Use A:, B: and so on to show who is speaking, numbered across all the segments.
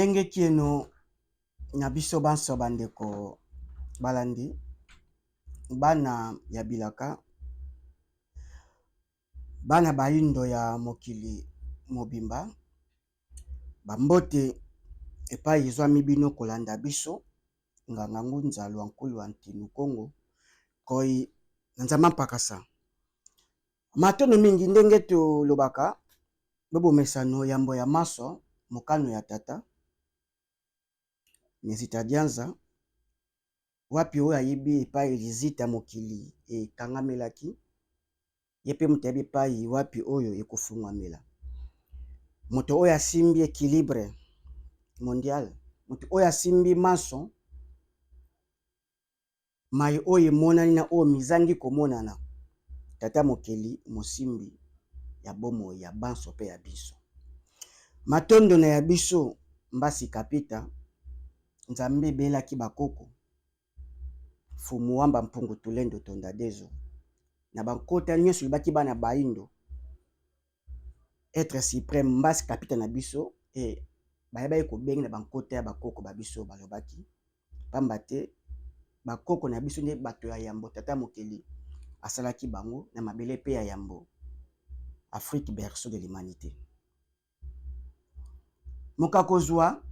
A: ndenge kieno na biso banso bandeko balandi bana ya bilaka bana baindo ya mokili mobimba bambote epai ezwami bino kolanda biso nganga ngunza lwankulu wa ntinu Kongo koi nzama mpakasa matono mingi ndenge tolobaka bobomesano yambo ya maso mokano ya tata Nezita Dianza wapi oyo ayibi epai Elizita mokili ekangamelaki yepe mutabi epai wapi oyo ekofungwamela moto oyo asimbi équilibre mondial moto oyo asimbi maso mai oyo emonani na oyo mizangi komonana tata mokili mosimbi ya bomo ya banso pe ya biso matondo na ya biso mbasi kapita nzambe belaki bakoko fumu wamba mpungu tulendo tonda dezo na bankota nyonso libaki bana baindo être suprême mbasi kapita na biso bayebaki kobengi na bankota ya bakoko babiso balobaki pamba te bakoko na biso nde bato ya yambo tata mokili asalaki bango na mabele pe ya yambo Afrique berceau de l'humanité mokakozwa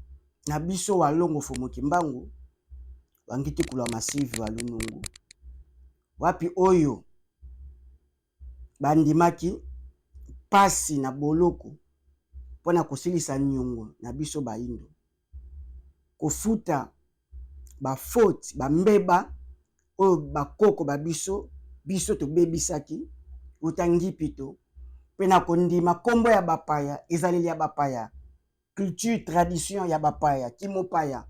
A: na biso walongo fomoki mbangu wangiti kulwa masivi walunungu wapi oyo bandimaki pasi na boloko pona kosilisa nyongo na biso baindo kofuta ba faute bambeba oyo bakoko babiso biso tobebisaki utangi pito pena kondima kombo ya bapaya ezaleli ya bapaya culture tradition ya bapaya kimopaya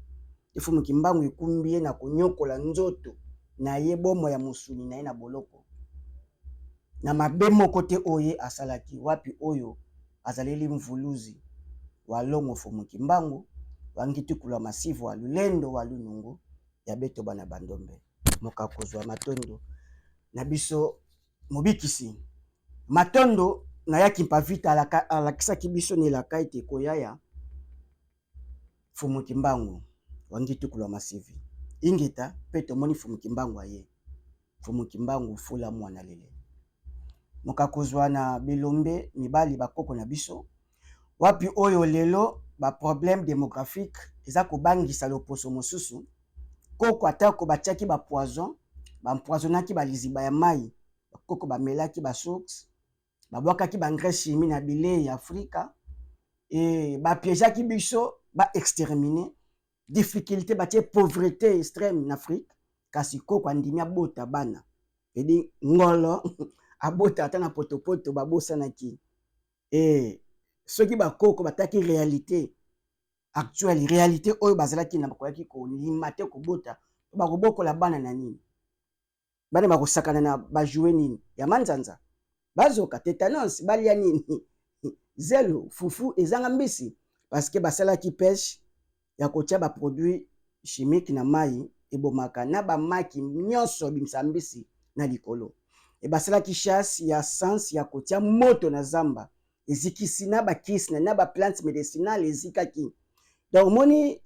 A: ifumu kimbangu ekumbie na konyokola nzoto na ye bomo ya musuni na ye na boloko na mabe moko te oye asalaki wapi oyo azaleli mvuluzi walongo fumu kimbangu wangiti kulwa masivu wa lulendo wa lunungu ya beto bana bandombe mokakozwa matondo na biso mobikisi matondo na yaki mpavita alakisaki biso nelaka ete koyaya fumu kimbangu wangiti kulwa masivi ingita pe tomoni fumu kimbangu aye fumu kimbangu fula mwana lele mokakozwa na bilombe mibali bakoko na biso wapi oyo lelo ba problème démographique eza kobangisa loposo mosusu koko atako batiaki ba poison bampoisonaki baliziba ya mai bakoko bamelaki basource babwakaki baengrais chimie na bilei ya Afrika bapiégeaki biso baextermine difficulté batie pauvreté extrême na Afrique kasi koko andimi abota bana edi ngolo abota ata na potopoto babosanaki soki bakoko bataki réalité actuelle réalité oyo bazalaki na bakoyaki kolima te kobota bakobokola bana na nini bana bakosakana na bajouer nini ya manzanza bazoka tétanos balia nini zelo fufu ezanga mbisi parce que basalaki pêche ya kotia ba produit chimique na mai ebomaka na ba maki nyonso bimisa mbisi na likolo basalaki chasse ya sens ya kotia moto na zamba ezikisi na bakisi na ba plantes médicinales ezikaki donc moni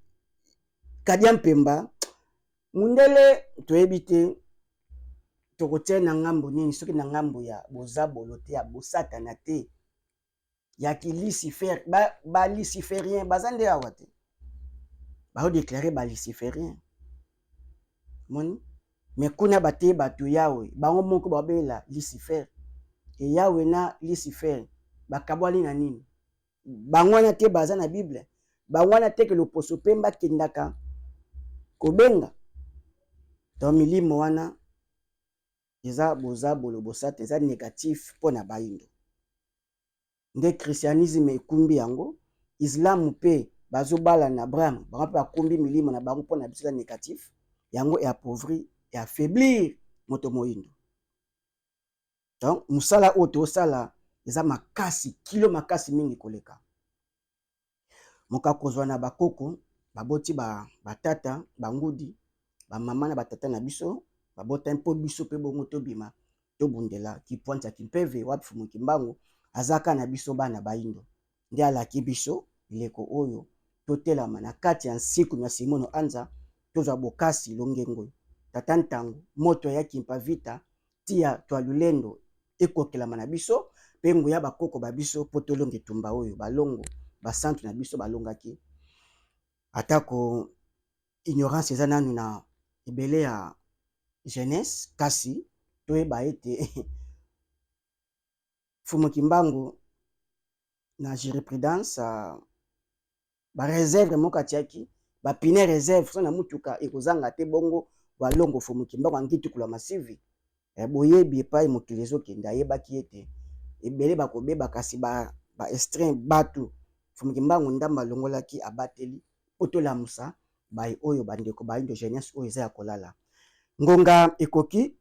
A: kadia mpemba mundele toyebi te tokotia na ngambo nini soki na ngambo ya bozabolo te ya bosatana te ya kilucifer ba luciférien baza nde awa te baodéclare ba luciférien moni mais kuna bate bato yawe bango moko babela lucifer e yawe na lucifer bakabwani na nini bango wana te baza na bible bango wana te ke loposo pemba kendaka kobenga donc milimo wana eza bozabolo bosata eza négatif mpona baindo nde christianisme ekumbi yango islam pe bazobala na Abraham bango mpe bakumbi milimo na bango mpona biso eza négatif yango eappauvrir eaffaiblir moto moyindo donc mosala oyo tosala eza makasi kilo makasi mingi koleka mokakozwa na bakoko baboti batata bangudi bamama na batata na biso babota mpo biso pe bongo tobima tobundela kipwanta kimpeve wapi fumu kimbangu azaka na biso bana baindo nde alaki biso bileko oyo totelama na kati ya nsiku ya Simono Anza tozwa bokasi longengo tata ntango moto yaki mpavita tia twa lulendo ekokelama na biso pe nguya bakoko ba biso po tolonge tumba oyo balongo basantu na biso balongaki atako ignorance eza nanu na ebele ya jeunesse kasi toyeba ete Fumu Kimbangu na jurisprudence ba réserve moka tiaki ba pine réserve so na mutuka ekozanga te bongo balongo Fumu Kimbangu angitu kula masivi boyebi epai mokili ezokende ayebaki ete ebele bakobeba kasi ba estreint batu Fumu Kimbangu ndamba longolaki abateli otolamusa bai oyo bandeko baindo jeunesse oyo eza ya kolala ngonga ekoki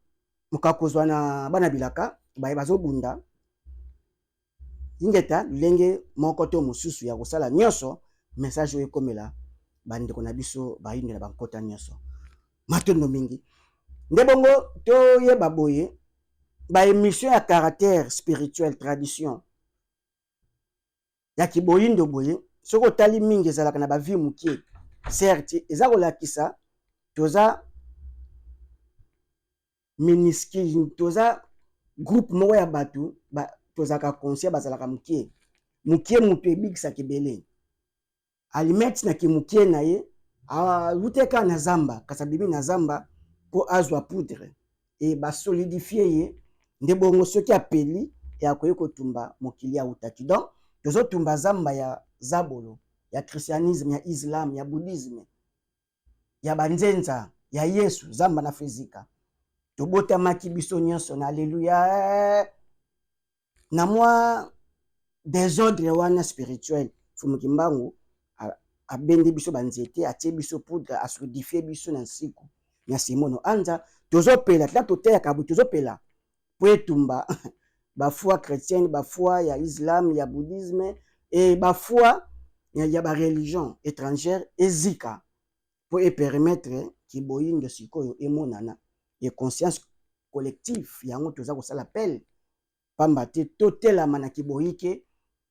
A: mukakozwa na bana bilaka bai bazobunda ingeta lenge moko to mususu ya kosala nyonso message oyo ekomela bandeko na biso baindo na bankota nyonso matondo mingi nde bongo toyeba boye ba émission ya caractère spirituel tradition ya kiboyindo boye soko otali mingi ezalaka na bavie mukie certes eza kolakisa toza miniski toza groupe moko ya batu tozaka conscient bazalaka mukie mutu ebikisaka ebele alimeti na kimukie na ye awuteka na zamba kasi abimi na zamba po azwa poudre e basolidifie ye nde bongo soki apeli akoki kotumba mokili awutaki donc tozotumba zamba ya zabolo ya christianisme ya islam ya bouddhisme ya banzenza ya yesu zamba na fizika tobotamaki biso nyonso na alleluya na mwa désordre wana spirituel Fumu Kimbangu abendi biso banzete atie biso poudre asolidifie biso na nsiku ya Simono Anza tozopela tla toteya kabu tozopela po etumba bafoi chrétienne bafoi ya islam ya bouddhisme et bafoi ya ba religion étrangère ezika po epermettre kiboyindo sikoyo emonana et conscience collective yango toza kosala appel pamba te totelama na kiboyike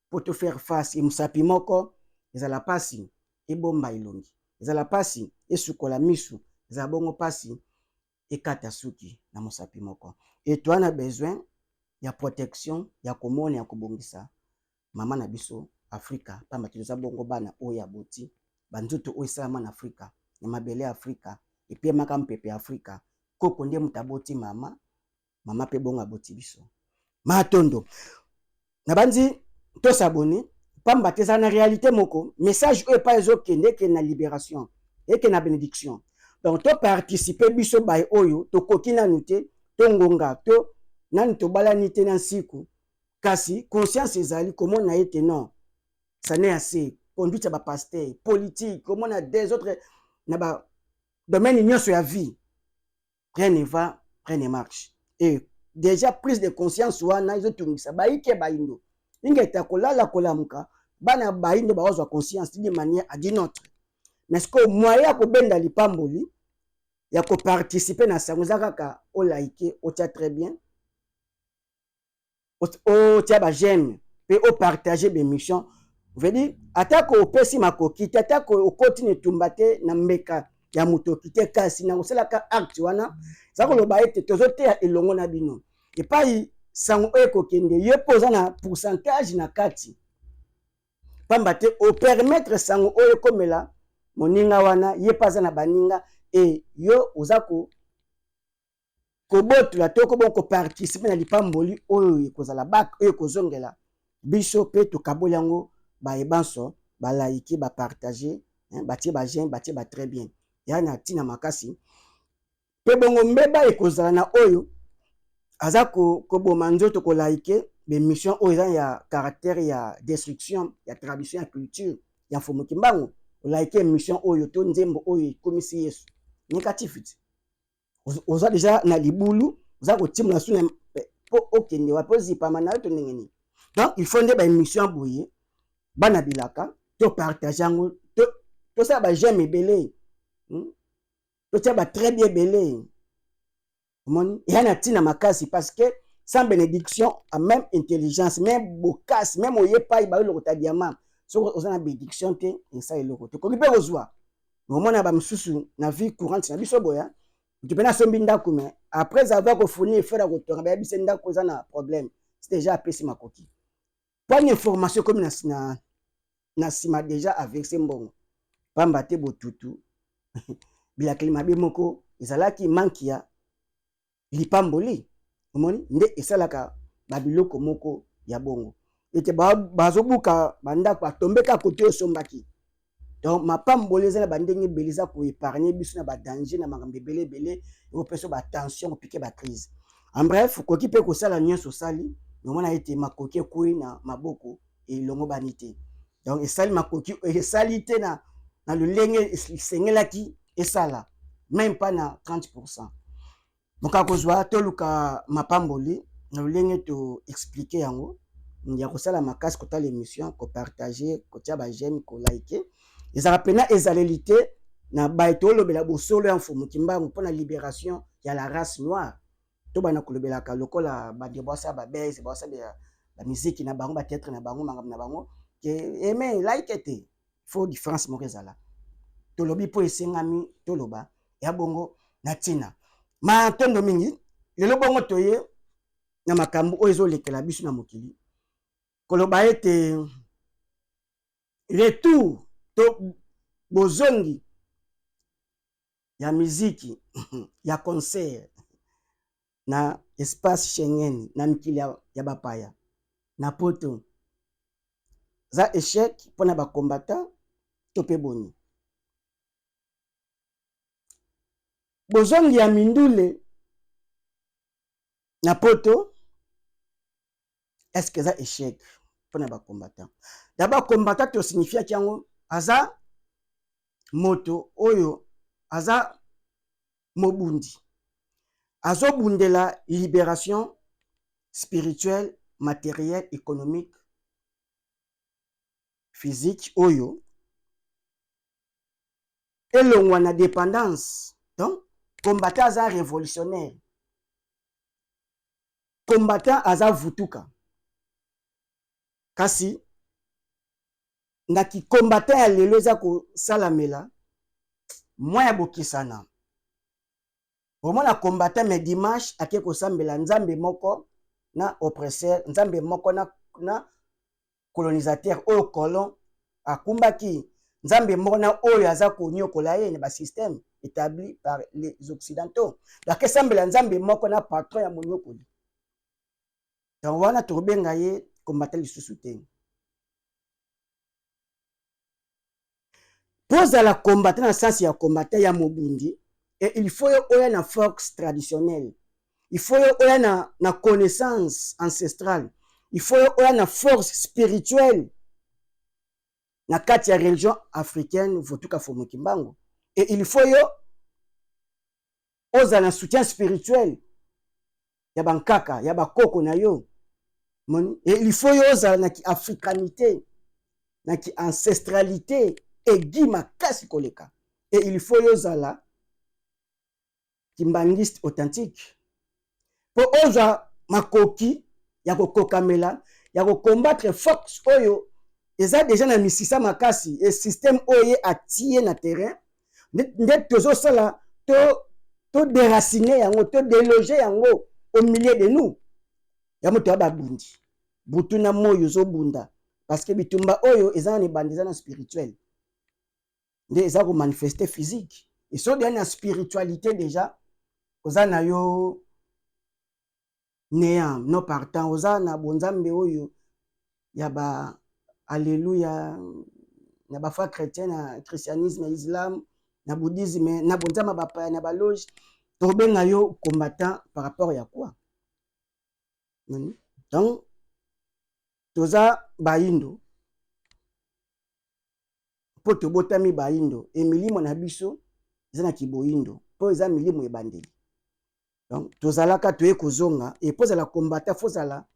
A: po to faire face musapi moko ezala pasi ebomba ilongi ezala pasi esukola misu ezala bongo pasi ekata suki na musapi moko et toi na besoin ya protection ya komona ya kobongisa mama na biso Afrika pamba te toza bongo bana oyo aboti banzuto oyo esalama na Afrika na mabele ya Afrika epie maka mpepe Afrika koko nde mutaboti mama pe bongo aboti biso matondo na banzi to s'abonner pamba te za na réalité moko message oyo pa ezokende ke na libération eke na bénédiction donc to participer biso bai oyo to koki nanu te to ngonga to nani to balani te na nsiku kasi conscience ezali komona ete non ça n'est assez conduite ya ba pasteur politique komona des autres na ba domaine nyonso ya vie rien ne va rien ne marche et déjà prise de conscience wana ezotungisa baike baindo ingeta kolala kolamuka bana baindo bazwa conscience d'une manière à d'une autre mais ce que moyen ko benda lipamboli ya ko participer na sango zakaka o like o tia très bien o tia ba j'aime pe o partager des missions veut dire atako opesi makoki atako okotine tumbate na mbeka ya mutoki te kasi na oselaka acte wana zako loba ete tozoteya elongo na bino epai sango ekokende ye poza na pourcentage na kati pamba te o permettre sango oyo komela moninga wana ye paza na baninga e yo ozako kobotula to ko bonko participer na lipamboli oyo ekozala bak oyo kozongela biso pe to kabolango ba ebanso ba like ba partager batie ba j'aime batie ba très bien yana tina makasi pe bongo mbeba ekozala na oyo aza koboma nzoto ko like be mission oyo eza ya caractère ya destruction ya tradition ya culture ya Fumu Kimbangu like mission oyo to nzembo oyo komisi Yesu négativité oza déjà na libulu oza kotima na suna po okende wa pozi pa mana to ndengeni donc il faut nde ba mission boye bana bilaka to partager ngo to ça ba j'aime ebele to tia ba très bien belé moni yana tina makasi parce que sans bénédiction à même intelligence même bokas même oyepa ba lo ta diamant so ozana bédiction te esa eloko te koki pe kozwa omona ba misusu na vie courante na biso boya tu pena sombi ndako mais après avoir kofourni faire la kotonga ba bise ndako za na problème c'est déjà apesi makoki pas une information comme na sima déjà avec ce mbongo pamba te botutu bilakeli mabe moko ezalaki manki ya lipamboli omoni nde esalaka babiloko moko ya bongo ete bazobuka bandako batombeka kote osombaki donc mapamboli eza na bandenge ebele eza koépargne biso na badanger na makambo ebele ebele ekopeso batension kopike bacrise en bref koki mpe kosala nyonso osali omona ete makoki ekwei na maboko elongo bani te donc esali makoki esali te na lolenge esengelaki esala même pas na 30%. Moka kozwa toluka mapamboli na lolenge to expliquer yango ya kosala makasi kota l'émission ko partager kotia ba j'aime ko liker ezala pena ezaleli te na baito olobela bosolo ya mfumu kimbangu mpona libération ya la race noire to bana kolobelaka lokola badeboisa babese bawasa ba musique na bango ba théâtre na bango makambo na bango ke aimé like te faut différence moko ezala tolobi po esengami toloba ya bongo na tina ma tondo mingi lelo bongo toye na makambo oyo ezolekela biso na mokili koloba ete retour to bozongi ya miziki ya concert na espace Schengen na mikili ya bapaya na poto za échec mpona bakombata to pe boni bozongi ya mindule na poto est-ce que za échec mpona bakombata d'abord combattant to signifia kiango aza moto oyo aza mobundi azobundela libération spirituelle matérielle économique physique oyo elongwa na dépendance donc combattant aza révolutionnaire combattant aza vutuka kasi ndaki combattant ya lelo eza kosalamela mwa ya bokisana omona combattant mais dimanche ake kosambela nzambe moko na oppresseur nzambe moko na colonisateur oyo colon akumbaki nzambe moko na oyo aza konyokola ye na basystème établi par les occidentaux ake sambela nzambe moko na patron ya monyokoli donc wana tokobenga ye combattant lisusu te pose la combattant na sens ya combattant ya mobundi et il faut oya na force traditionnelle il faut oya na connaissance ancestrale il faut oya na force spirituelle na kati ya religion africaine votuka fomo kimbangu et il faut oza na soutien spirituel ya bankaka ya bakoko na yo et il faut oza na ki africanité na ki ancestralité egi makasi koleka et il faut ozala kimbangiste authentique po oza makoki ya kokokamela ya kokombattre force oyo eza déjà na misisa makasi et système oyo atie na terrain nde tozosala to déraciner yango to déloger yango au milieu de nous ya moto ya babundi butu na moyo zobunda parce que bitumba oyo eza na bandi eza na spirituel nde eza ko manifester physique et so bien na spiritualité déjà oza na yo néant no partant oza na bonzambe oyo ya ba alléluia na ba foi chrétien na christianisme na islam na bouddhisme na bonzama bapaya na baloge tobenga yo combattant par rapport ya quoi donc toza baindo po tobotami baindo e milimo na biso eza na kiboindo po eza milimo ebandeli donc tozalaka toye kozonga et pozala combattant fozala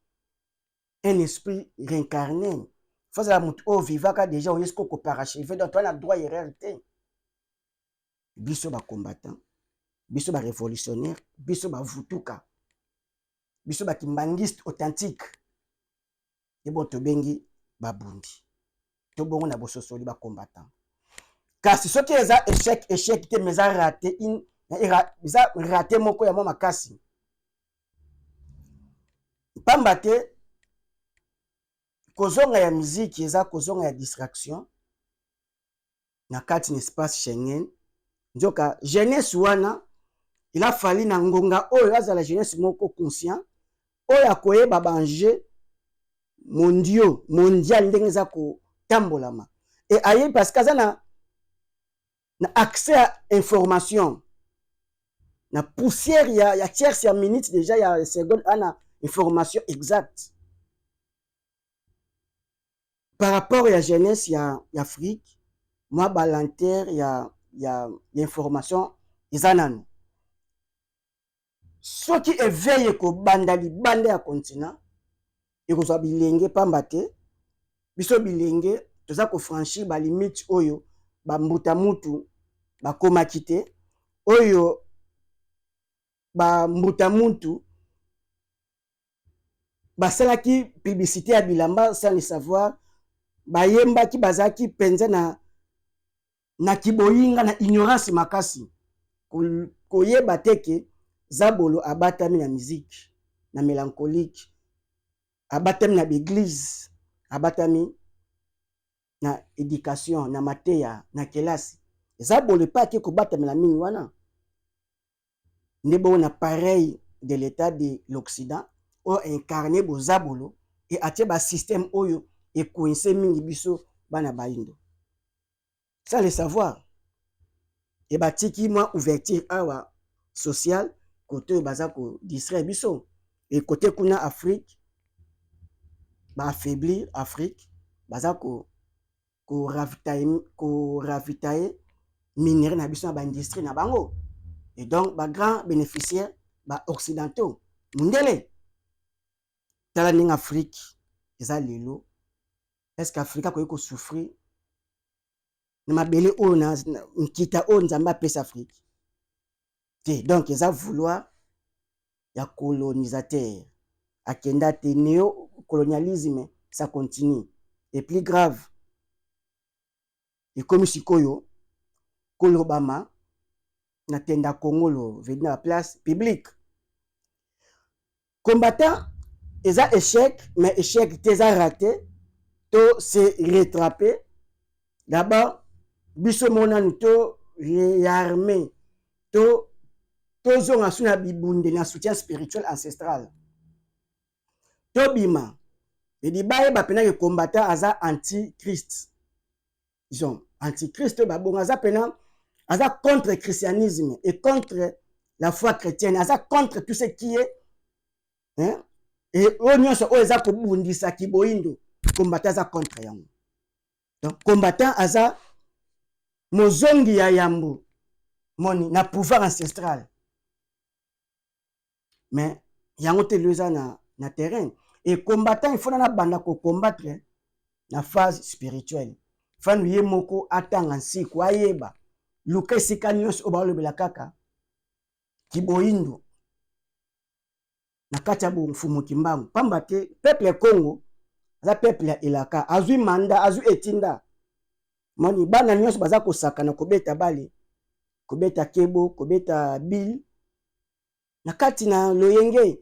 A: un esprit réincarné fozala moto oyo vivaka déjà oyo esiko koparachevé donc toana droit erreur te biso bacombattant biso barévolutionnaire biso bavutuka biso bakimbangiste authentique et bon tobengi babundi to bongo na bososoli ba combattant kasi soki eza échec te mais eza raté eza raté moko ya mwa makasi pamba te kozonga ya muziki eza kozonga ya distraction na kati na espace Schengen nzoka jeunesse wana il a fallu na ngonga oyo azala jeunesse moko conscient oyo akoyeba banje mondial ndenge eza kotambolama et aye parce que aza na accès à information na poussière ya tierce ya minute déjà ya seconde ana information exacte par rapport à la jeunesse ya Afrique moi balanter ya information ezanano soki éveille ko banda libanda ya continent ekozwa bilenge pamba te biso bilenge toza ko franchir ba limite oyo ba mbuta mutu bakomaki te oyo ba mbuta mutu basalaki publicité ya bilamba sans le savoir bayembaki bazaki penza na kiboyinga na ignorance makasi koyeba teke Zabolo abatami na musique na mélancolique abatami na l'église abatami na éducation na mateya na kelasi Zabolo pa ke ko batami na mingi wana nebo na pareil de l'état de l'Occident o incarné bo Zabolo et atie ba système oyo et coincé mingi biso bana baindo ça le savoir et batiki moi ouverture awa social côté baza ko distraire biso et côté kuna Afrique ba affaiblir Afrique baza ko ravitailler minerai na biso na ba industrie na bango et donc ba grand bénéficiaires ba occidentaux mundele tala ning Afrique eza lelo est-ce qu'Afrique ko souffrir na mabele o na nkita o nzamba apesa Afrique te donc eza vouloir ya colonisateur akenda te néo-colonialisme ça continue et plus grave et comme sikoyo kolobama na tenda Congolo venir à la place publique combattant eza échec mais échec te eza raté to se rattraper d'abord biso monanu to réarmer to tozonga suna bibunde na soutien spirituel ancestral tobima edi baye bapena ke combattant aza anti-Christ ils ont anti-Christ babonga aza pena aza contre le christianisme et contre la foi chrétienne aza contre tout ce qui est hein et onyoso o eza ko bundisa kiboindo combattant aza contre yango donc combattant aza mozongi ya yambo moni na pouvoir ancestral mais yango te leza na terrain et combattant il faut na banda ko combattre na phase spirituelle fanu ye moko atanga nsiku ayeba luka esika nyonso oyo balobela kaka kiboindo na kati ya bomfumu kimbangu pamba te peuple Congo aza peuple ya elaka azwi manda azwi etinda moni bana nyonso baza kosakana kobeta bale kobeta kebo kobeta bil na kati na loyenge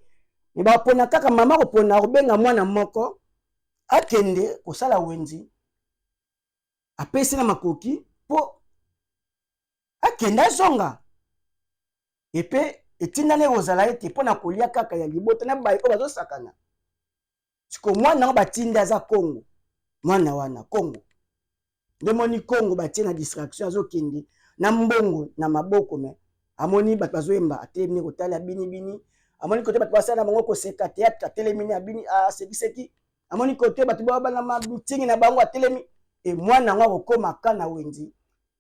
A: me bapona kaka mama kopona kobenga mwana moko akende kosala wenzi apesi na makoki po akende azonga epe etindane kozala ete mpona kolia kaka ya libota na bayi oyo bazosakana siko mwana ngo batinda aza Congo mwana wana Congo nde moni Congo batie na distraction azokende na mbongo na maboko me amoni bato bazoyemba atelemi kotala bini amoni kote bato basala bango koseka théâtre atelemi na bini asekiseki amoni kote bato babana mabitingi na bango atelemi et mwana ngo akokoma kana wenzi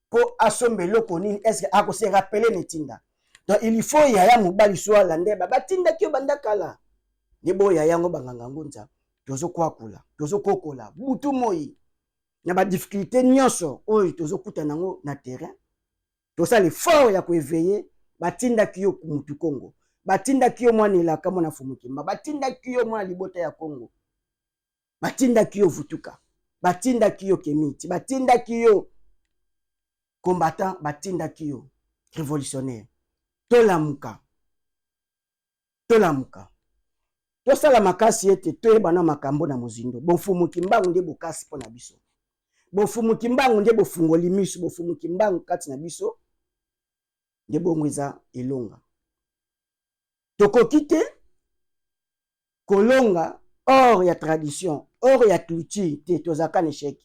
A: po asomba eloko nini est-ce que akose rappeler netinda donc il faut yaya mobali swala ndeba batinda kio banda kala nebo yaya ngo banganga ngunza tozokwakula tozokokola butu moi na ba difficulté nyonso oyo tozokuta nango na terrain tosala effort ya koéveiller batinda kio mutu Congo batinda kio mwana elaka mwana fumukimba batinda kio mwana libota ya Congo batinda kio vutuka batindaki yo Kemiti, batindaki yo combattant, batindaki yo révolutionnaire. Tolamuka. Tolamuka. Tosala makasi ete toyebana makambo na mozindo. Bofumuki mbangu nde bokasi mpo na biso. Bofumuki mbangu nde bofungoli miso, bofumuki mbangu kati na biso nde bomweza elonga. Tokoki te kolonga or ya tradition, or ya culture te tozaka na échec.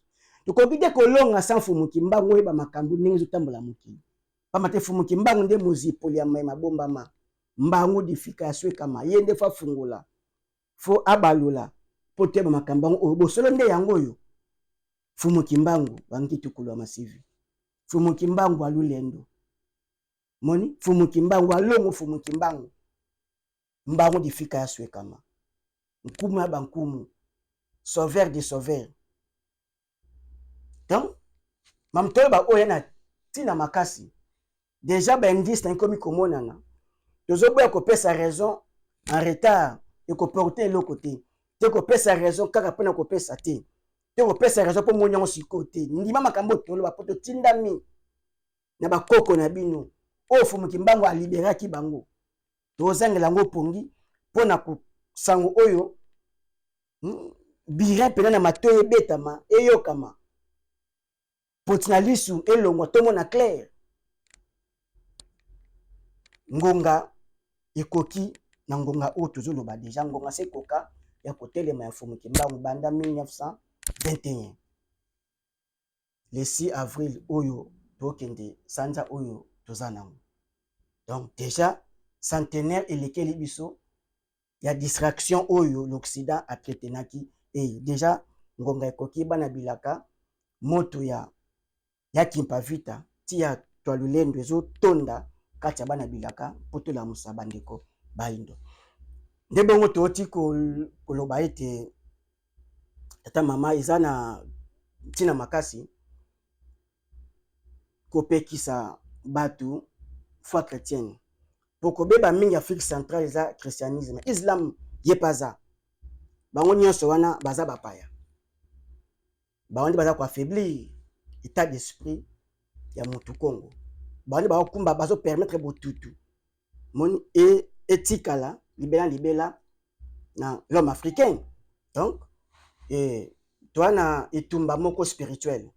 A: Tokoki te kolonga sans fumuki mbangu oyeba makambo ndenge ezotambola mokili. Pamba te fumuki mbangu nde mozipoli ya mayema bombama. Mbangu difika ya swekama ye nde fa fungola fo abalola po toyeba makambo yango bosolo nde yango oyo. Fumuki mbangu bangi tukulwa masivi. Fumuki mbangu alulendo. Moni fumuki mbangu alongo fumuki mbangu. Mbangu difika ya swekama. Nkumu ya bankumu. Sauveur de sauveur. Donc, mamtoyo ba oya na tina makasi. Déjà ba indice na komi komonana. Tozo boya kopesa raison en retard et ko porter l'autre côté. Te kopesa raison kaka pona kopesa te. Te kopesa raison po monyango siko te. Ndima makambo tolo ba poto tindami. Na ba koko na bino. O fumuki mbangu a liberaki bango. Tozangela ngo pongi pona ko sango oyo. Bira pena na matoye betama eyokama. Potina lisu elongwa tomo na clair. Ngonga ekoki na ngonga o tozoloba deja ngonga sekoka ya kotelema ya fumuki mbangu banda 1921. Le 6 avril oyo tokende sanza oyo tozanango. Donc déjà centenaire elekeli biso ya distraction oyo l'Occident a tretenaki et déjà ngonga ekoki bana bilaka moto ya Kimpavita tia twalulendo ezo tonda kati ya bana bilaka poto la musaba ndeko baindo. Nde bongo toti koloba ete tata mama izana tina makasi kopekisa batu foi chrétienne. Poko beba mingi Afrique centrale za christianisme. Islam yepaza. Bango nyonso wana baza bapaya. Bango baza kwa affaiblir état d'esprit ya mutu Congo. Bango ba kumba bazo permettre botutu. Moni et etikala libela na l'homme africain. Donc toi na etumba moko spirituel.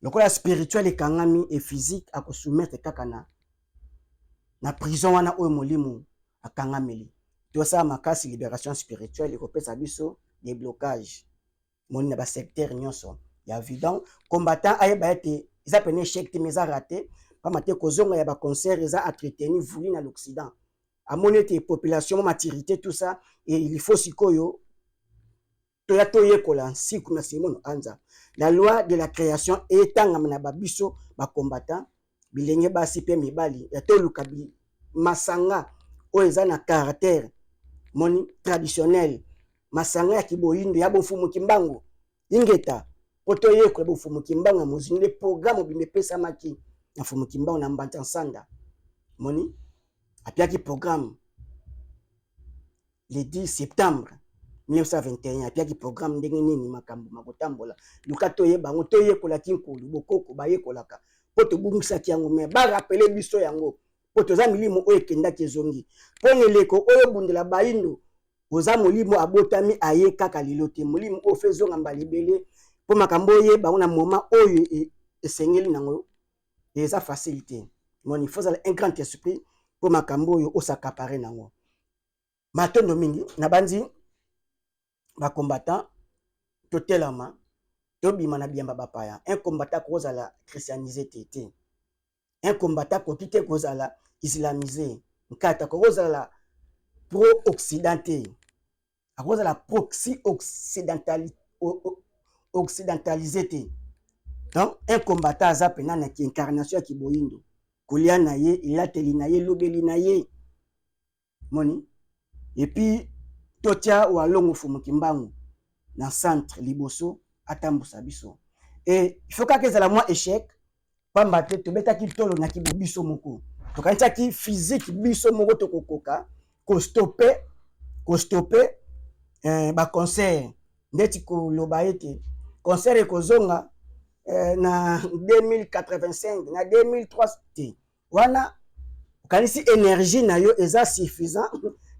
A: Lokola spirituel et kangami et physique a ko soumettre kaka na prison wana oyo molimu akangameli. To sa makasi libération spirituelle et kopesa biso des blocages. Moni na ba secteur nyonso ya évident combattant ayeba ete isa pene échec te mais a raté pas maté kozonga ya ba concert isa entretenu voulu na l'Occident. A monete population maturité tout ça et il faut sikoyo toya toye kola siku na Simon Anza. La loi de la création etangama na babiso ba combattant bilenge basi pe mibali ya toluka masanga oyo eza na caractère moni traditionnel masanga ya kiboyindo ya bofumuki mbangu ingeta poto yeko bofumuki mbangu mozini le programme bimepesa maki na fumuki mbangu na mbanta nsanda moni apiaki programme le 10 septembre 1921 apiaki programme ndenge nini makambo makotambola luka toye bango toye kola kinkulu bokoko baye kolaka poto bumisaki yango me ba rappeler biso yango poto za milimo oyo kendaki ezongi pone leko oyo bundela baindo oza molimo abotami aye kaka lilote molimo ofezonga mbalibele po makambo ye bango na moment oyo esengeli nango eza facilité mon il faut un grand esprit po makambo oyo osakapare nango matondo mingi na banzi ba combattant totelama tobima na biamba bapaya un combattant kozala christianisé tete un combattant kokite kozala islamisé nkata kozala pro occidenté akozala proxy occidentalisé. Donc un combattant aza pena na ki incarnation ya kiboyindo kolia na ye ilateli na ye lobeli na ye moni et puis totia walongo fumuki mbangu na centre liboso atambusa biso et il faut que ça la moi échec pamba te tobetaki tolo na kibobiso moko tokanitaki physique biso moko tokokoka ko stopper ba concert ndeti ko loba ete concert ekozonga na 2085 na 2003 wana kanisi énergie na yo eza suffisant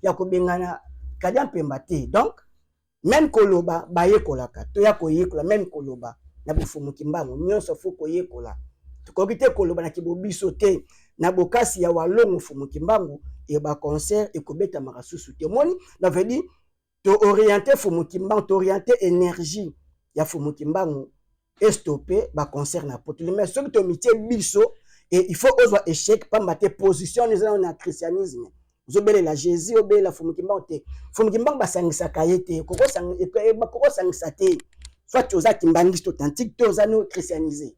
A: ya kobengana Kadi Mpemba te. Donc même koloba bayekolaka to ya koyekola même koloba na bofumuki mbango nyonso fo koyekola tukoki te koloba na kibobiso te na bokasi ya walongo fumuki mbango e ba concert ekobeta makasusu te moni na veut dire to orienter fumuki mbango to orienter énergie ya fumuki mbango et stopper ba concert na poto mais ce que to mitie biso et il faut oser échec pas mater position les na christianisme zobele la Jésus obele la fumuki mbango te fumuki mbango basangisa kayete koko sangisa te soit oza kimbangiste authentique to oza no christianisé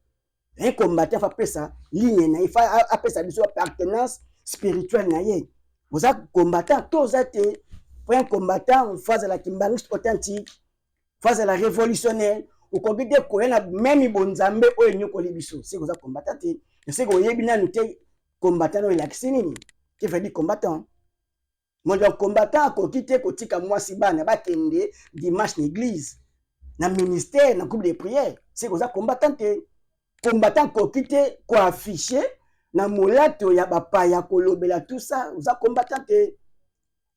A: un combattant fa pesa ligne na il fa apesa biso appartenance spirituelle na ye oza combattant to oza te pour un combattant phase la kimbangiste authentique phase la révolutionnaire ou compite ko na même bonzambe oyo nyokoli biso c'est oza combattant te c'est que oyebi nanu te combattant no ilaxini qui veut dire combattant. Mon combattant koki te kotika mwasi bana bakende dimanche l'église na ministère na groupe de prière c'est que ça combattant te combattant koki te ko afficher na molato ya bapa ya kolobela tout ça ça combattant te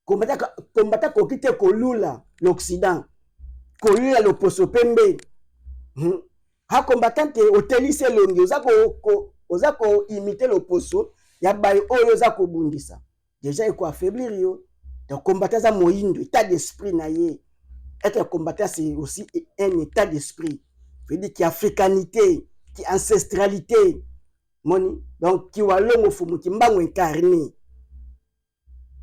A: combattant koki te kolula l'occident kolula le poso pembe ha combattant te otelise longi oza ko imiter le poso ya bay oyo za ko bundisa déjà il faut affaiblir yo donc combattant ça moyindo état d'esprit na ye être combattant c'est aussi un état d'esprit veut dire qui africanité qui ancestralité moni donc qui walongo fumu ki mbango incarné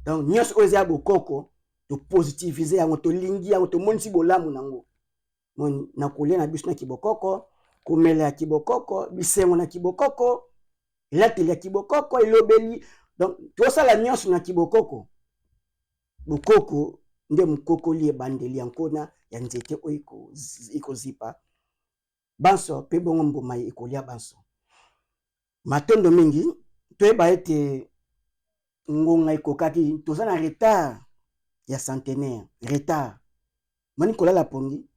A: donc nyos oza bokoko to positiviser yango to lingi yango to monisi bolamu nango moni na kolia na biso na kibokoko komela ya kibokoko bisengo na kibokoko lateli ya kibokoko elobeli. Donc, tout ça la nuance na kibokoko. Bokoko, nde mukoko liye bandeli yankona, ya nzete oiko zipa. Banso, pe bongo mboma ikolia banso. Matondo mingi, toeba ete ngonga ikokaki, toza na retard ya centenaire. Retard. Mani kola la pongi,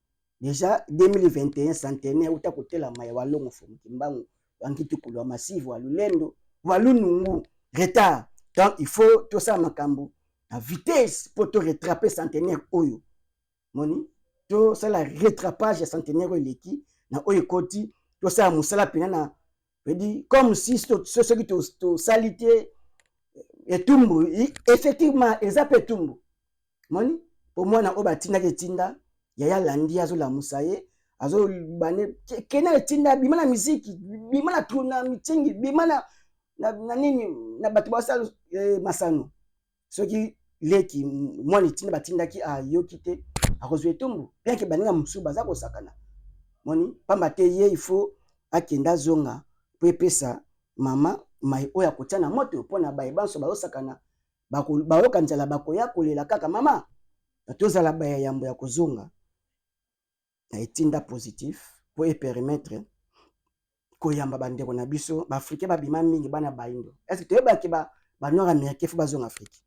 A: déjà 2021 centenaire, uta kotela maya walongo fomu kimbangu, wangitu kulwa massive, walulendo, walunungu. Retard. Donc, il faut tout ça makambo. La vitesse pour te rattraper centenaire oyo. Moni, tout ça la rattrapage centenaire leki na oyo koti, tout ça musala pinana. Je dis comme si ce qui te salité et tumbu effectivement ezape tumbu. Moni, pour moi na obatina ketinda yaya landi azo la musaye azo bane kena tinda bimana muziki bimana tuna mitingi bimana na nini na batu basalo masano soki leki mwani tinda batindaki a yokite akozwe tumbu bien que baninga musuba za kosakana moni pamba te ye il faut akenda zonga po epesa mama mai oya kotiana moto pona baye banso bazosakana bayoka nzala bakoya kolela kaka mama tozala baya yambo ya kozonga na etinda positif po e permettre koyamba bandeko na biso ba africain babima mingi bana baindo est-ce que toyeba ke ba nord américain fo bazonga afrique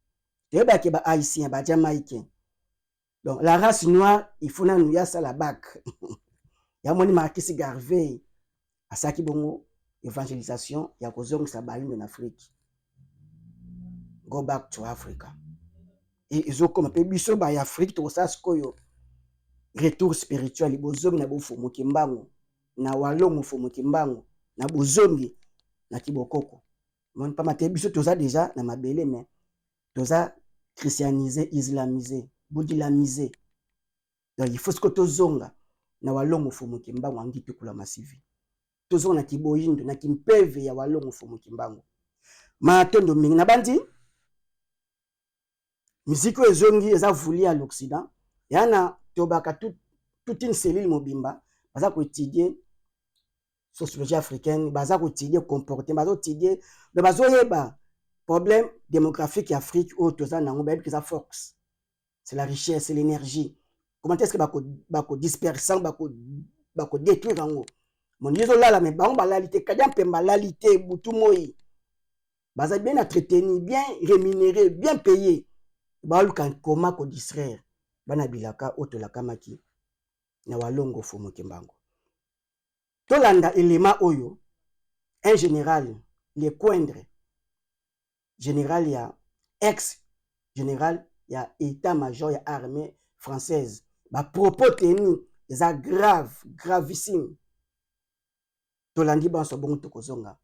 A: toyeba ke ba haïtien ba jamaïcain donc la race noire il faut na nuya ça la bac ya moni Marquis Garvey asaki bongo évangélisation ya kozonga sa baindo na afrique go back to Africa et ezokoma pe biso ba ya afrique to sa skoyo retour spirituel bozongi na bofumu kimbango na walongo fumu kimbango na bozongi na kibokoko mon pas maté biso toza déjà na mabele mais toza christianisé islamisé boudilamisé donc il faut ce que tozonga na walongo fumu kimbango angi tukula masivi tozonga na kiboyindo na kimpeve ya walongo fumu kimbango matondo mingi na bandi musique ezongi eza voulu à l'Occident yana tobaka toute une cellule mobimba baza ko étudier sociologie africaine baza ko étudier comportement baza étudier le bazo yeba problème démographique Afrique au toza nango ba que ça force c'est la richesse c'est l'énergie comment est-ce que bako disperser bako détruire yango mon yezo lala mais ba on balalité Kadi Mpemba lalité butu moi baza bien entretenu bien rémunéré bien payé ba luka koma ko distraire bana bilaka otolaka maki na walongo fumu kimbango tolanda élément oyo un général le Coindre général ya ex général ya état-major ya armée française ba propos tenu eza grave gravissime tolandi banso bongo tokozonga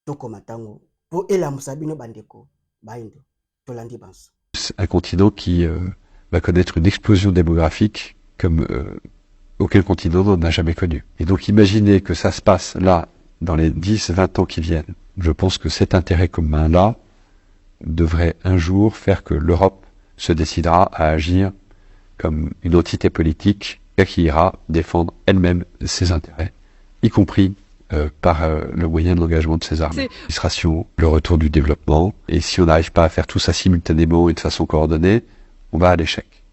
A: tokoma tango po elamusa bino bandeko baindo tolandi banso.
B: Un continent qui va connaître une explosion démographique comme aucun continent n'en a jamais connu. Et donc imaginez que ça se passe là, dans les 10-20 ans qui viennent. Je pense que cet intérêt commun-là devrait un jour faire que l'Europe se décidera à agir comme une entité politique qui ira défendre elle-même ses intérêts, y compris par le moyen de l'engagement de ses armées. L'administration, le retour du développement, et si on n'arrive pas à faire tout ça simultanément et de façon coordonnée, on va à l'échec.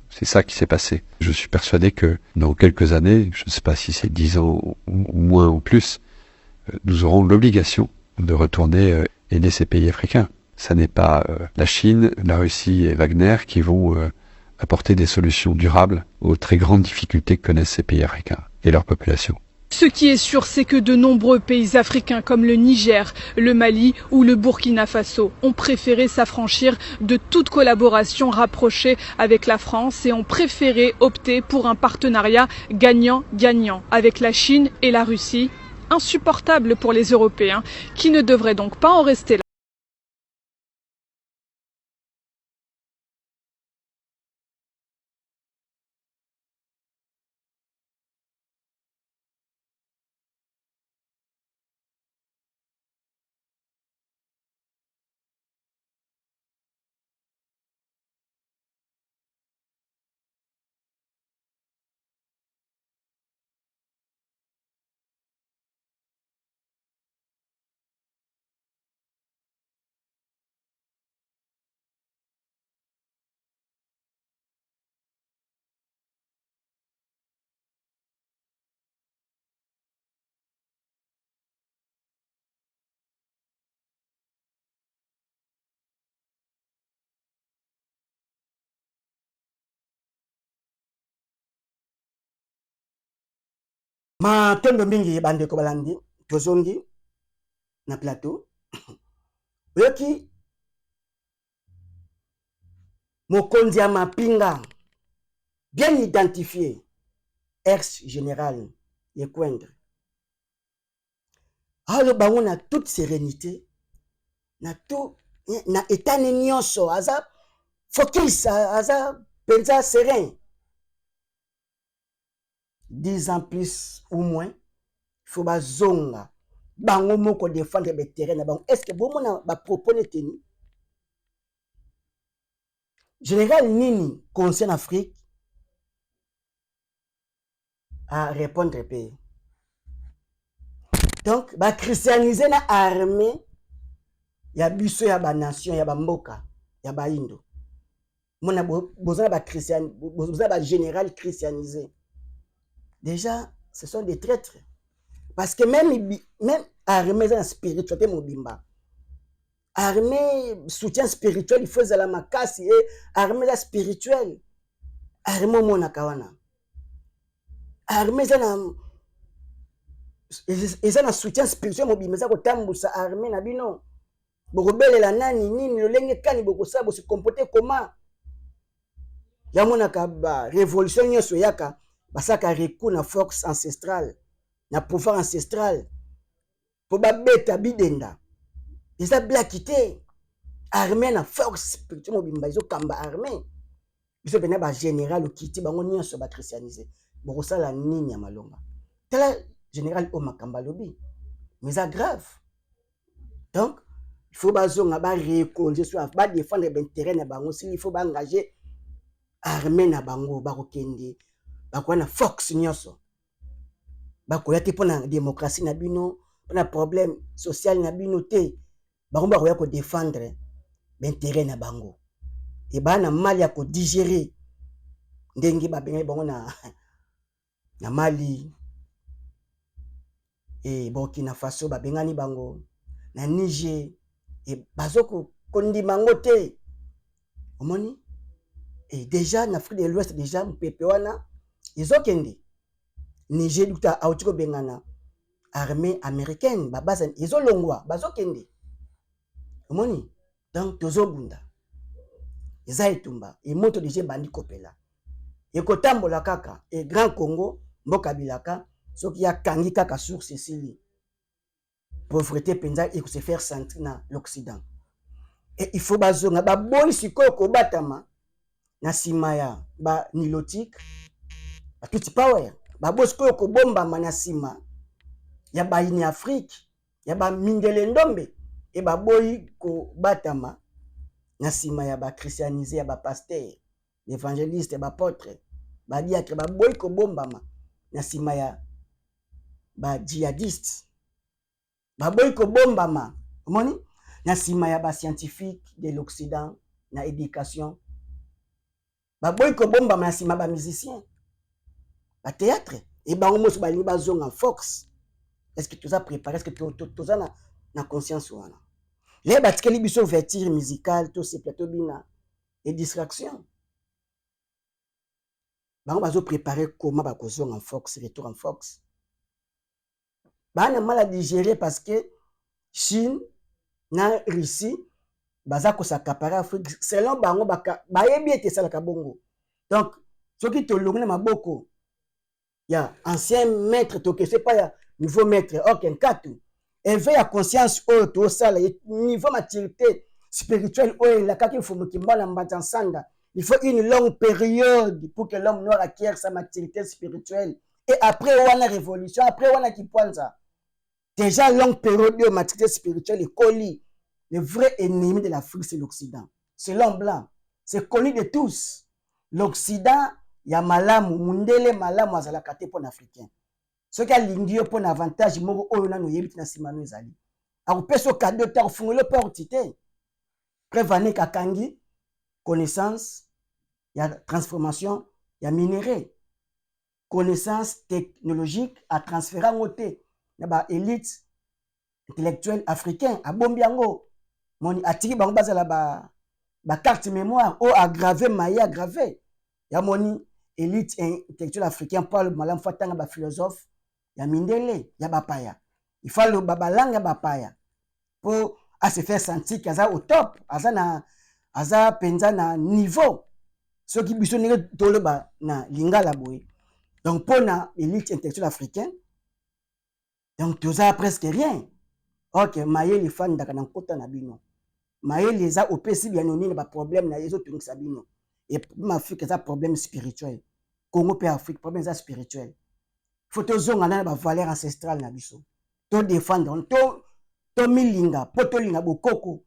B: C'est ça qui s'est passé. Je suis persuadé que dans quelques années, je ne sais pas si c'est 10 ans ou moins ou plus, nous aurons l'obligation de retourner aider ces pays africains. Ça n'est pas la Chine, la Russie et Wagner qui vont apporter des solutions durables aux très grandes difficultés que connaissent ces pays africains et leur population.
C: Ce qui est sûr, c'est que de nombreux pays africains comme le Niger, le Mali ou le Burkina Faso ont préféré s'affranchir de toute collaboration rapprochée avec la France et ont préféré opter pour un partenariat gagnant-gagnant avec la Chine et la Russie, insupportable pour les Européens qui ne devraient donc pas en rester là.
A: Matondo mingi bandeko balandi tozongi na plateau oyoki mokonzi ya mapinga bien identifié ex général Lecoindre alo bango na toute sérénité na tout na état nyonso aza focus aza penza serein 10 ans plus ou moins il faut bazonga bango moko défendre le terrain na bango. Est-ce que bon mona ba propos tenu général nini conseil en Afrique à répondre pays donc ba christianiser na armée ya biso ya ba nation ya ba mboka ya ba indo mona bozana ba christian bozana ba général christianisé. Déjà ce sont des traîtres parce que même armée dans spiritualité mobimba armée soutien spirituel il faut la makasi et armée la spirituelle armée mona kawana armée eza na soutien spirituel mobimba za kotambusa armée na bino bokobelela nani nini lolenge kani bokosala bosi comporter comment ya mona ka ba révolution nyonso yaka basaka recours na force ancestrale na pouvoir ancestral po babeta bidenda eza blaki te armée na force spirituelle mobimba ezokamba armée biso pena ba général okiti bango nyonso ba christianisé bokosala nini ya malonga tala général o makamba lobi mais ça grave donc il faut bazonga ba reconnaître soit ba défendre l'intérêt na bango s'il faut ba engager armée na bango ba kokende ba kwa na force nyonso ba koya te pona démocratie na bino pona problème social na bino te bango ba koya ko défendre l'intérêt na bango et ba na mal ya ko digérer ndenge ba benga bango na Mali et Burkina Faso ba bengani bango na Niger et bazoko kondima ngo te omoni et déjà en Afrique de l'Ouest déjà mpepe wana ezokende Niger duta autiko bengana armée américaine babaza ezolongwa bazokende omoni donc tozobunda eza etumba emoto déjà bandi kopela ekotambola kaka et Grand Congo mboka bilaka soki ya kangi kaka source esili pauvreté penza et se faire sentir na l'Occident et il faut bazonga baboyi sikoyo kobatama na sima ya ba nilotique ba petit power baboyi sikoyo kobombama na sima ya ba ini Afrique ya ba mindele ndombe et baboyi kobatama na sima ya ba christianisé ya ba pasteur l'évangéliste ba apôtre ba diacre baboyi kobombama na sima ya ba djihadiste baboyi kobombama omoni na sima ya ba scientifique de l'Occident na éducation baboyi kobombama na sima ba musicien ba théâtre et bango moso balingi bazonga Fox. Est-ce que tu as préparé? Est-ce que tu as na conscience wana? Les batikeli biso vertir musicale, tout ces plateaux bina et distraction. Bango bazo préparer comment ba kozonga en Fox, retour en Fox. Bana mal à digérer parce que Chine na Russie baza ko s'accaparer Afrique selon bango bayebi ete sala kabongo. Donc ceux qui te longne maboko ya ancien maître to que c'est pas ya niveau maître aucun katu éveil à conscience au to sala niveau maturité spirituelle au la kaki faut mukimbala mbatsanda il faut une longue période pour que l'homme noir acquiert sa maturité spirituelle et après wana révolution après wana kipwanza déjà longue période de maturité spirituelle et colis le vrai ennemi de l'Afrique c'est l'Occident c'est l'homme blanc c'est connu de tous l'Occident ya malamu mundele malamu azalaka te pona africain soki alingi yo pona avantage moko oyo nano yebi tina simano ezali akopesa cadeau ta kofungula porte te prévane kakangi connaissance ya transformation ya minerai connaissance technologique à transférer en côté na ba élite intellectuelle africain abombi yango moni atiki bango bazala ba carte mémoire o aggraver maye aggraver ya moni élite intellectuelle africain parle malam fatanga ba philosophe ya mindele ya bapaya il faut le babalanga bapaya pour à se faire sentir qu'aza au top aza penza na niveau ce qui biso nenge toloba na lingala boy donc pour na élite intellectuelle africain donc toza presque rien ok maye les fans ndaka na kota na bino maye les a opesi bien noni ba problème na yezo tungisa bino et ma Afrique ça problème spirituel Congo pe Afrique problème ça spirituel faut to zonga na ba valeur ancestrale na biso to défendre to milinga poto linga bokoko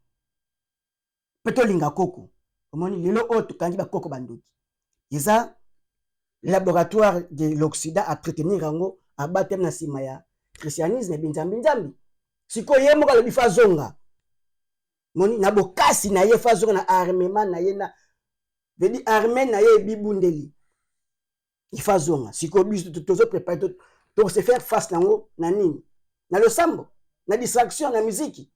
A: poto linga koko omoni lelo o to kangi ba koko bandoki eza laboratoire de l'Occident à entretenir rango à battre na sima ya christianisme binzambi nzambi siko yemo ka le bifa zonga moni na bokasi na ye fa zonga na armement na ye na veut armée na ye bibundeli il faut zonga siko biso tozo préparer to se faire face nango na nini na le sambo na distraction na musique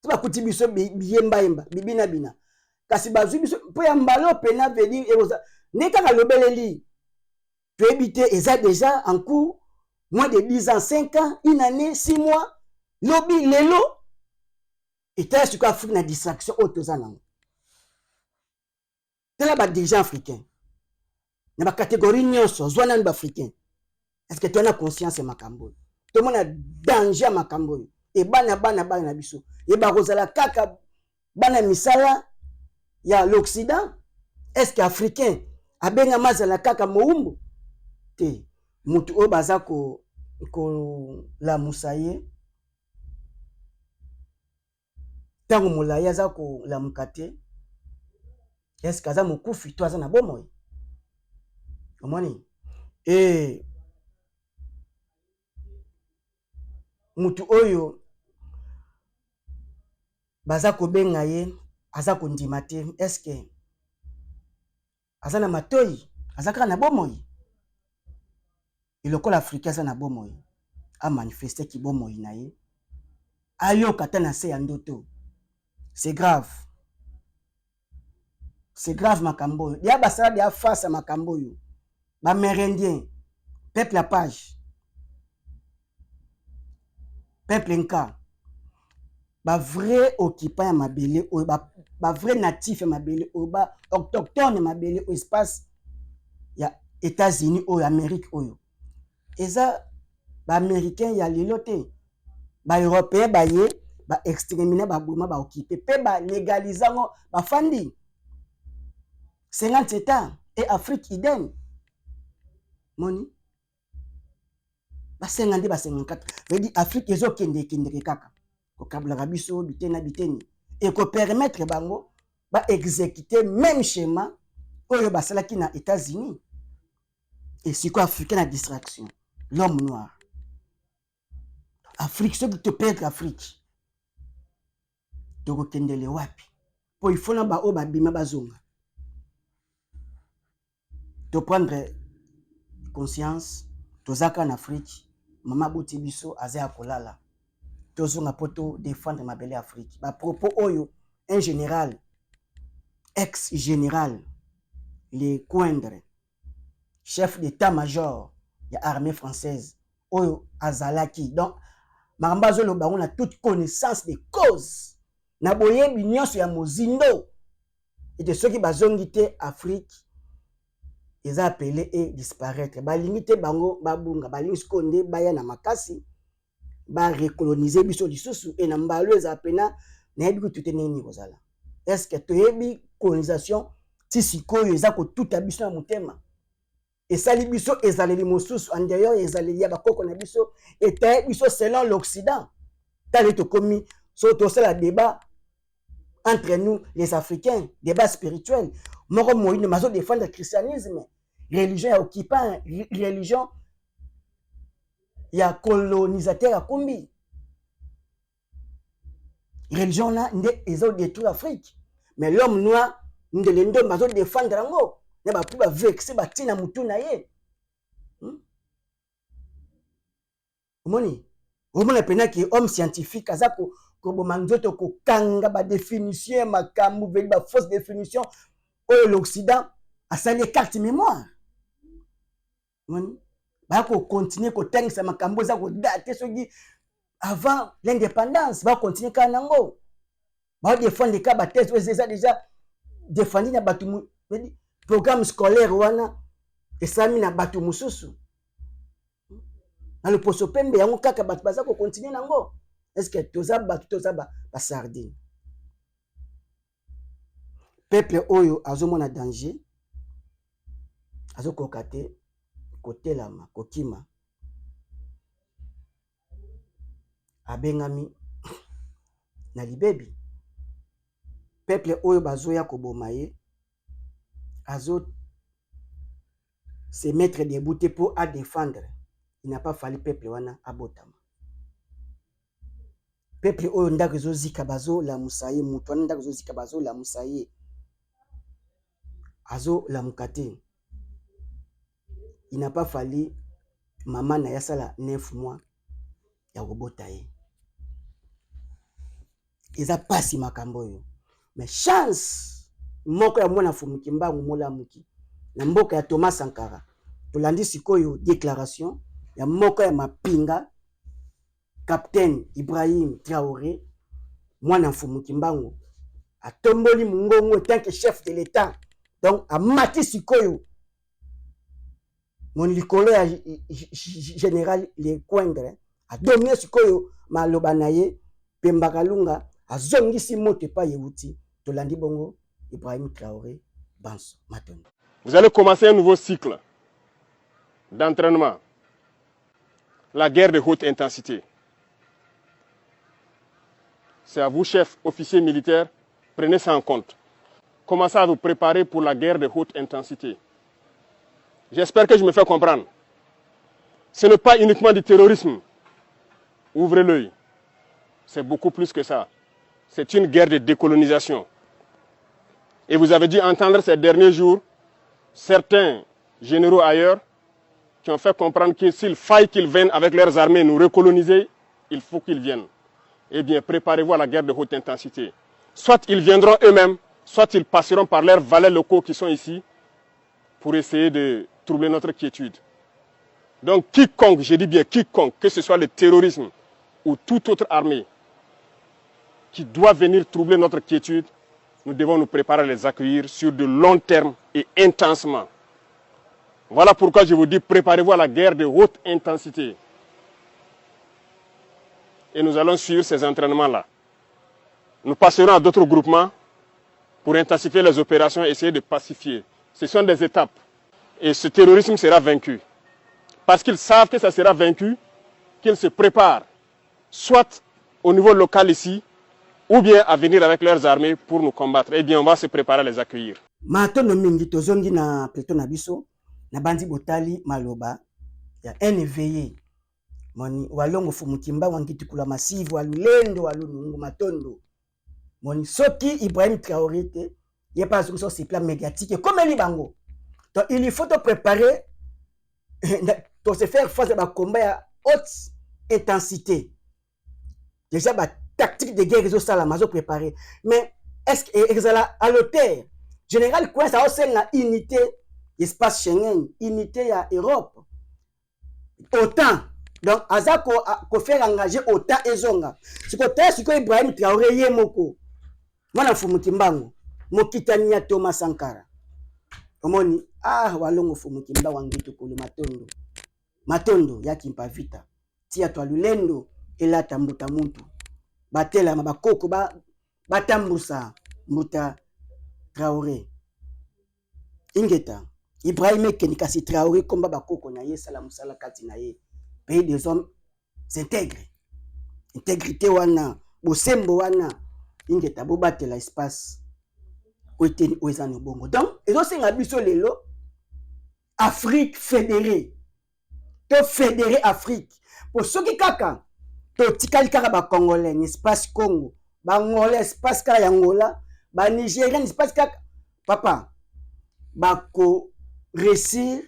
A: tu ba kuti biso biyemba yemba bibina bina kasi bazwi biso po ya mbalo pena veut dire eroza ne kaka lobeleli tu éviter eza déjà en cours moins de 10 ans 5 ans une année 6 mois lobi lelo et t'as su ka Afrique na distraction autoza nango tela ba dirigeant africain na ba catégorie nyonso zwana ni ba africain est-ce que tu as conscience makambo tout le monde a danger makambo et bana na biso et ba rozala kaka bana misala ya l'Occident est-ce que africain abenga mazala kaka moumbu te mutu o baza ko la musaye tango molaya za ko la mukate est-ce que aza mokufi to aza na bomoi omoni et mutu oyo baza ko benga ye aza ko ndima te est-ce que aza na matoi aza kaka na bomoi iloko l'Africain aza na bomoi a manifester ki bomoi na ye ayoka ta na se ya ndoto c'est grave makambo ya basala ya face à makambo yo ba mérindien peuple à page, peuple inca, ba vrai occupant ya mabele, ba vrai natif ya mabele, ba autochtone ya mabele au espace ya États-Unis ou Amérique oyo. Eza ba américain ya lelo te, ba européen ba ye ba exterminer ba bouma ba occuper pe ba légaliser ngo ba fandi 57 ans et Afrique idem moni ba 50 ba 54 veut dire Afrique ezo kende kaka ko kabla biso bitena biteni et ko permettre bango ba exécuter même schéma oyo ba salaki na États-Unis et c'est quoi africain la distraction l'homme noir Afrique ce qui te perdre Afrique to kendele wapi po il faut na ba o ba bima bazonga to prendre conscience tozaka en Afrique mama boti biso azaya kolala tozonga poto défendre mabele Afrique ba propos oyo un général ex-général les Coindre chef d'état-major de l'armée française oyo azalaki donc makambazo lo bango na toute connaissance des causes na boyebi nyonso ya mozindo et de ceux qui bazongi te Afrique ils appelé et disparaître balingi te bango babunga balingi skonde baya na makasi ba recoloniser biso lisusu et na mbalo eza pena na yebi ko tutene ni kozala est-ce que toyebi colonisation ti sikoyo eza ko tuta biso na mutema et sali biso ezaleli mosusu en d'ailleurs ezaleli ya bakoko na biso et ta biso selon l'Occident tali to komi so to sala débat entre nous les Africains débat spirituel moko moyine mazo défendre le christianisme religion ya occupant religion ya colonisateur ya kumbi religion là nde ezo détruire l'Afrique mais l'homme noir ndele ndo mazo défendre ngo ne ba plus ba vexer ba tina mutu na ye omoni pena ki homme scientifique azako ko bomanzoto ko kanga ba définition makambu veli ba fausse définition au l'Occident a sali carte mémoire omoni ba ko continuer ko tangisa makambu za ko date soki avant l'indépendance va continuer kanango ba défendre ka ba thèse eza déjà défendre na batu programme scolaire wana esami na batu mususu na le poso pembe yango kaka batu baza ko continuer nango est-ce que toza batu toza ba sardine peuple oyo azomona danger azokoka te kotelama kokima abengami na libebi peuple oyo bazoya koboma ye azo se mettre debout pour à défendre il n'a pas fallu peuple wana abotama peuple oyo ndako ezozika bazo la musaye mutu wana ndako ezozika bazo la musaye azo la mukate il n'a pas fallu maman na yasala 9 mois ya kobota ye eza pasi makambo yo mais chance moko ya mwana fumuki mbangu mola muki na mboka ya Thomas Sankara tolandi sikoyo déclaration ya moko ya mapinga Capitaine Ibrahim Traoré mwana fumuki mbangu atomboli mungongo en tant que chef de l'État donc amati sikoyo mon likolo ya général les Coindre a dominer sikoyo maloba na ye Pemba Kalunga azongisi moto pa yewuti tolandi bongo Ibrahim Traoré Banso Matondo.
D: Vous allez commencer un nouveau cycle d'entraînement, la guerre de haute intensité. C'est à vous, chefs, officiers militaires, prenez ça en compte. Commencez à vous préparer pour la guerre de haute intensité. J'espère que je me fais comprendre. Ce n'est pas uniquement du terrorisme. Ouvrez l'œil. C'est beaucoup plus que ça. C'est une guerre de décolonisation. Et vous avez dû entendre ces derniers jours certains généraux ailleurs qui ont fait comprendre que s'il faille qu'ils viennent avec leurs armées nous recoloniser, il faut qu'ils viennent. Eh bien, préparez-vous à la guerre de haute intensité. Soit ils viendront eux-mêmes, soit ils passeront par leurs valets locaux qui sont ici pour essayer de troubler notre quiétude. Donc quiconque, je dis bien quiconque, que ce soit le terrorisme ou toute autre armée qui doit venir troubler notre quiétude, nous devons nous préparer à les accueillir sur de long terme et intensement. Voilà pourquoi je vous dis, préparez-vous à la guerre de haute intensité. Et nous allons suivre ces entraînements-là. Nous passerons à d'autres groupements pour intensifier les opérations et essayer de pacifier. Ce sont des étapes. Et ce terrorisme sera vaincu. Parce qu'ils savent que ça sera vaincu, qu'ils se préparent, soit au niveau local ici, ou bien à venir avec leurs armées pour nous combattre. Eh bien, on va se préparer à les accueillir.
A: Matondo mingi tozongi na plateau na biso na bandi botali maloba ya NVE moni walongo fumukimba wangitikula masivu walulendo walunungu matondo moni soki Ibrahim Traoré te y a pas sur ce plan médiatique comme les bango. Donc il faut te préparer pour se faire face à un combat à haute intensité. Déjà ba tactique de guerre ils ça mazo préparé mais est-ce que à l'auteur général quoi ça aussi la unité espace Schengen unité à Europe autant donc azako ko faire engager autant ezonga siko Ibrahim Traoré yemoko mwana fumukimbango mokitania Thomas Sankara omoni walongo fumukimba wangitu kulu matondo yaki mpavita tia twa lulendo elata mbuta muntu batela mabakoko batambusa mbuta Traoré ingeta Ibrahim Kenikasi Traoré komba bakoko na ye sala musala kati na ye pays des hommes s'intègre intégrité wana bosembo wana ingeta bobatela espace oiteni oezana bongo donc ezosenga biso lelo Afrique fédérée to fédéré Afrique pour soki kaka to tikali kaka ba Congolais espace Congo ba Ngolais espace kaka ya Angola ba Nigérien espace kaka papa ba ko réussir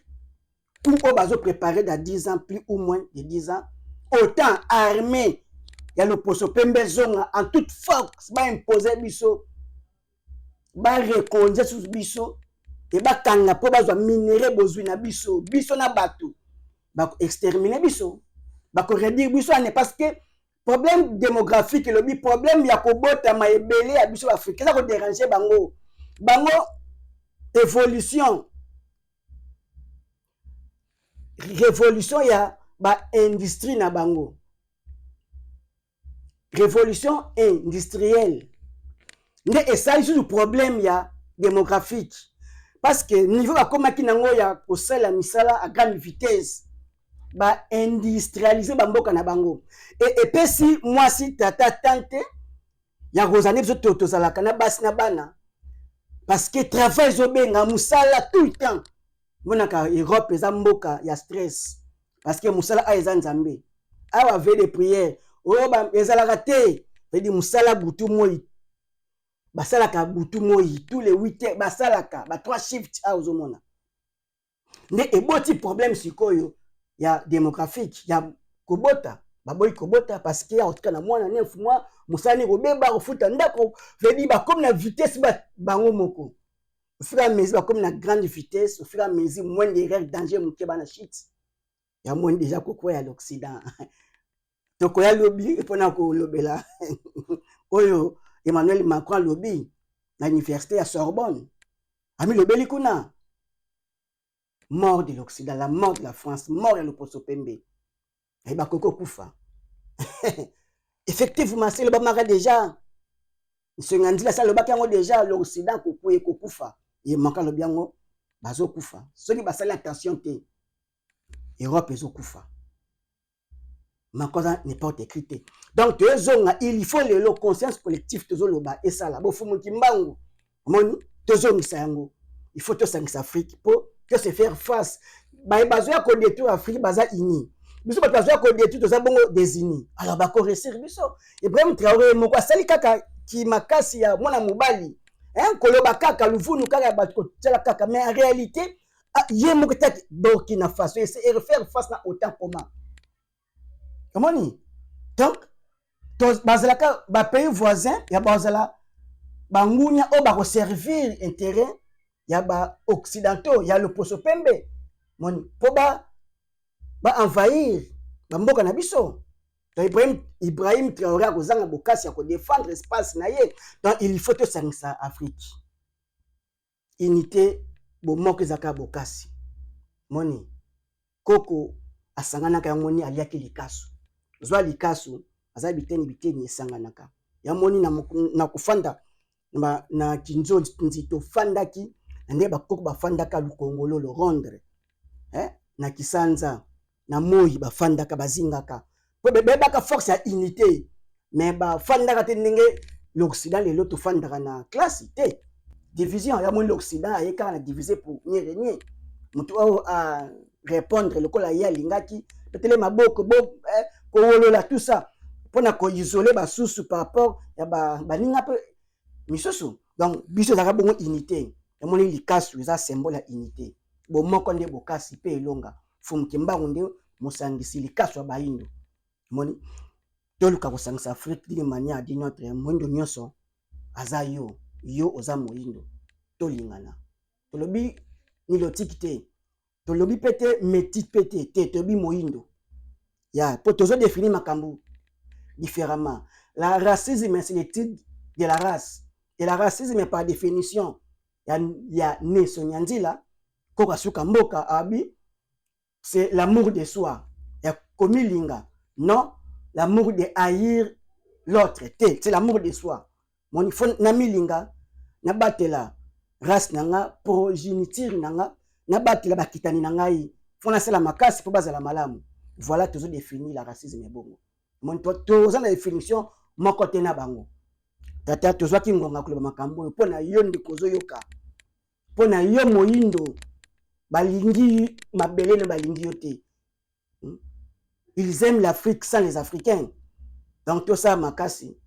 A: ou on va se préparer dans 10 ans plus ou moins de 10 ans autant armé ya le poso pembe zonga en toute force ba imposer biso ba reconnaître sous biso et ba kanga po ba zo minerai bozwi na biso na bato ba exterminer biso ba ko réduire biso ne parce que problème démographique le problème ya ko bota ma ebele ya biso africain ça ko déranger bango révolution ya ba industrie na bango révolution industrielle mais et ça c'est le problème ya démographique parce que niveau ba komaki nango ya kosala misala à grande vitesse ba industrialiser ba mboka na bango et puis si moi si tata tante ya rozane biso tozalaka na basi na bana parce que travail zobenga musala tout le temps monaka Europe eza mboka ya stress parce que musala a eza nzambe awa veille de prière ba ezalaka te veut dire musala butu moi basalaka butu moi tous les 8 heures basalaka ba 3 shifts a ozomona ne eboti problème sikoyo ya démographique ya kobota baboyi kobota parce que en tout cas na mwana 9 mois musani kobeba kofuta ndako veut dire ba comme la vitesse bango moko au fur et à mesure comme la grande vitesse au fur et à mesure moins de règles danger muke bana shit ya moins déjà kokwa ya l'Occident toko ya lobby epona ko lobela oyo Emmanuel Macron lobby na université à Sorbonne ami lobeli kuna mort de l'Occident la mort de la France mort de l'Oposo Pembe et ba koko kufa effectivement c'est le bamara déjà ce ngandila ça le bakango déjà l'Occident kokuye kokufa et manka le biango bazo kufa ceux qui basala attention te Europe ezokufa makosa n'est pas écrit donc il faut le conscience collectif tozoloba et ça là bofumu kimbango moni tozongisa yango il faut tosangisa Afrique pour que se faire face ba bazoya ko détruire Afrique baza ini biso bazoya ko détruire toza bongo désigné alors ba ko réussir biso Ibrahim Traoré moko asali kaka ki makasi ya mwana mobali koloba kaka luvunu kaka ba ko tela kaka mais en réalité yé moko tête Burkina Faso et faire face na autant comment comment donc bazalaka ba pays voisin ya bazala bangunya o ba ko servir intérêt ya ba occidentaux ya le poso pembe moni po ba ba envahir ba mboka na biso. Donc Ibrahim Traoré a kozanga bokasi ya ko défendre espace na ye. Donc il faut que ça Afrique. Unité bomoko ezaka bokasi. Moni koko asanganaka ya moni aliaki likasu. Zwa likasu aza biteni esanganaka. Ya moni na kufanda na kinzo nzito fandaki nde bakoko bafandaka lukongolo lo rondre. Na kisanza na moi bafandaka bazingaka. Po bebaka force ya unité. Mais bafandaka te ndenge l'Occident lelo to fandaka na classe te. Division ya moni l'Occident ayeka na diviser pour nyerenye. Mutu a répondre lokola ya lingaki petele maboko ko wolola tout ça pona ko isoler basusu par rapport ya baninga pe misusu. Donc biso zaka bongo unité ya moni likasu eza symbole ya unité. Bo moko nde bokasi pe elonga fumkimbangu nde mosangisi likasu ya baindo moni toluka kosangisa Afrique d'une manière d'une autre mondo nyonso aza yo oza moindo tolingana tolobi ni lotiki te tolobi pete métis pete te tolobi moindo ya po tozo définir makambo différemment. La racisme c'est l'étude de la race et la racisme par définition ya ne sonyanzila koka suka mboka abi c'est l'amour de soi ya komilinga non l'amour de haïr l'autre c'est l'amour de soi mon il faut na milinga na batela race nanga progéniture nanga na batela bakitani nangai fona sala makasi po bazala malamu. Voilà toujours défini la racisme bongo mon to za na définition moko te na bango tata to zwaki ngonga kuloba makambo po na yo ndikozo yoka po na yo moyindo balingi mabele na balingi yote. Ils aiment l'Afrique sans les Africains. Donc tout ça makasi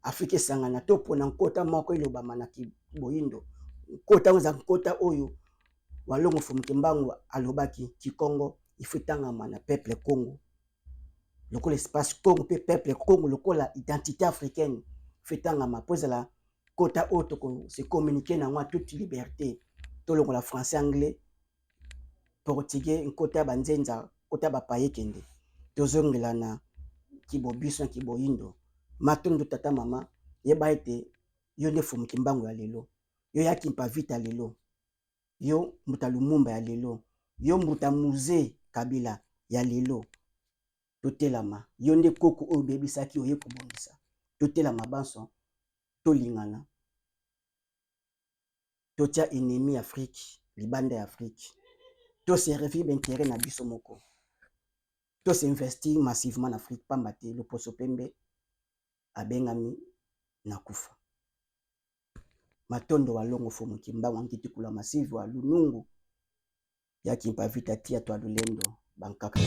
A: Afrique sangana to pona nkota moko iloba manaki boyindo kota oza nkota oyo walongo fumkimbangu alobaki Kikongo ifutanga mana peuple Congo lokola espace Congo pe peuple Congo lokola identité africaine fetanga mapozela kota oto ko se communiquer na moi toute liberté to lokola français anglais portugais nkota banzenza kota bapaye kende tozongela na kibobiso kiboyindo matondo tata mama yeba ete yo ne fumkimbangu ya lelo yo yaki mpa vita lelo yo mbuta Lumumba ya lelo yo mbuta musée Kabila ya lelo totelama yo nde koko oyo bebisaki oye kobongisa totelama banso tolingana totia ennemi Afrique libanda ya Afrique to servir d'intérêt na biso moko to s'investir massivement en Afrique pambate le poso pembe abengami na kufa matondo walongo fomu kimbangu ngiti kula massive wa lunungu yaki mpa vita tia to adulendo bankaka